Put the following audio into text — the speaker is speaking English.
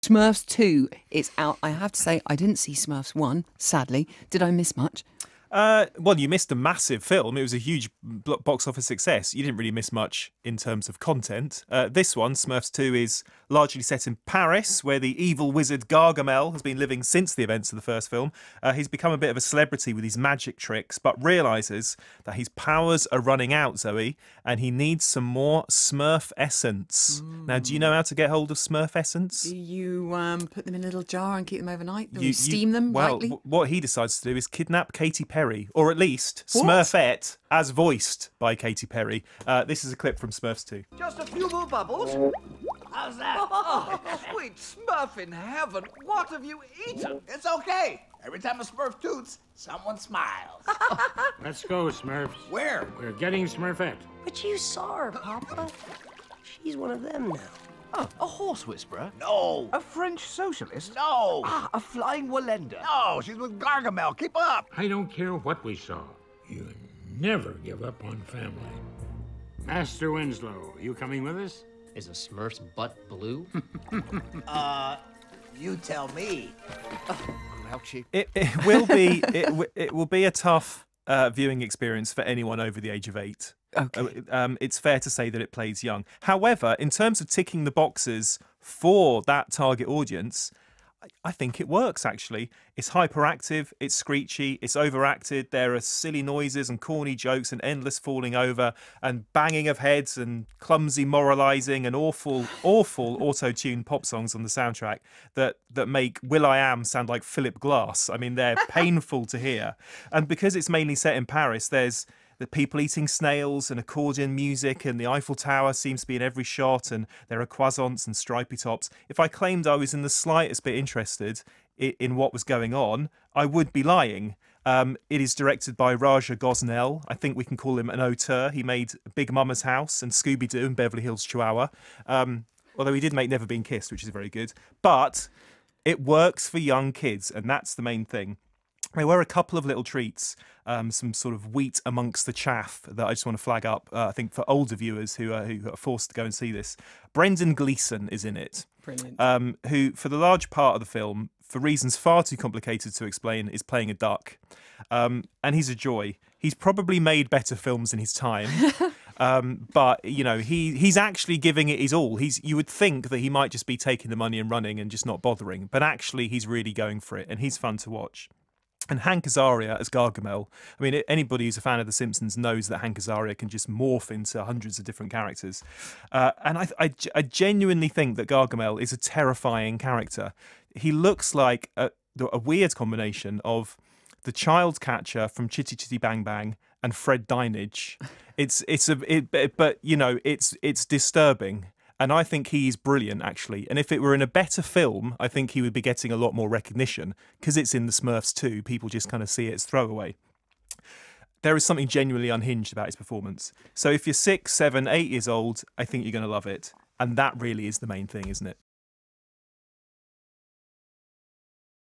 Smurfs 2, it's out. I have to say, I didn't see Smurfs 1, sadly. Did I miss much? Well, you missed a massive film. It was a huge box office success. You didn't really miss much in terms of content. This one, Smurfs 2, is largely set in Paris, where the evil wizard Gargamel has been living since the events of the first film. He's become a bit of a celebrity with his magic tricks, but realises that his powers are running out, Zoe, and he needs some more Smurf-essence. Now, do you know how to get hold of Smurf-essence? Do you put them in a little jar and keep them overnight? Or you steam them well, lightly? What he decides to do is kidnap Katy Perry, or at least What? Smurfette, as voiced by Katy Perry. This is a clip from Smurfs 2. Just a few more bubbles. How's that? Oh, sweet Smurf in heaven, what have you eaten? It's okay. Every time a Smurf toots, someone smiles. Let's go, Smurfs. Where? We're getting Smurfette. But you saw her, Papa. She's one of them now. Oh, a horse whisperer? No. A French socialist? No. Ah, a flying Wallender? No, she's with Gargamel. Keep up. I don't care what we saw. You never give up on family. Master Winslow, you coming with us? Is a Smurf's butt blue? You tell me. Grouchy. It will be a tough viewing experience for anyone over the age of 8. Okay. It's fair to say that it plays young. However, in terms of ticking the boxes for that target audience, I think it works, actually. It's hyperactive, it's screechy, it's overacted. There are silly noises and corny jokes and endless falling over and banging of heads and clumsy moralising and awful auto-tuned pop songs on the soundtrack that make will.i.am sound like Philip Glass. I mean, they're painful to hear. And because it's mainly set in Paris, there's the people eating snails and accordion music, and the Eiffel Tower seems to be in every shot, and there are croissants and stripy tops. If I claimed I was in the slightest bit interested in what was going on, I would be lying. It is directed by Raja Gosnell. I think we can call him an auteur. He made Big Mama's House and Scooby-Doo and Beverly Hills Chihuahua. Although he did make Never Been Kissed, which is very good. But it works for young kids, and that's the main thing. There were a couple of little treats, some sort of wheat amongst the chaff that I just want to flag up, I think, for older viewers who are forced to go and see this. Brendan Gleeson is in it. Brilliant. Who, for the large part of the film, for reasons far too complicated to explain, is playing a duck. And he's a joy. He's probably made better films in his time. But, you know, he's actually giving it his all. You would think that he might just be taking the money and running and just not bothering. But actually, he's really going for it, and he's fun to watch. And Hank Azaria as Gargamel. I mean, anybody who's a fan of The Simpsons knows that Hank Azaria can just morph into hundreds of different characters. And I genuinely think that Gargamel is a terrifying character. He looks like a weird combination of the child catcher from Chitty Chitty Bang Bang and Fred Dinage. But you know, it's disturbing. And I think he's brilliant, actually. And if it were in a better film, I think he would be getting a lot more recognition. Because it's in the Smurfs too, people just kind of see it as throwaway. There is something genuinely unhinged about his performance. So if you're 6, 7, 8 years old, I think you're going to love it. And that really is the main thing, isn't it?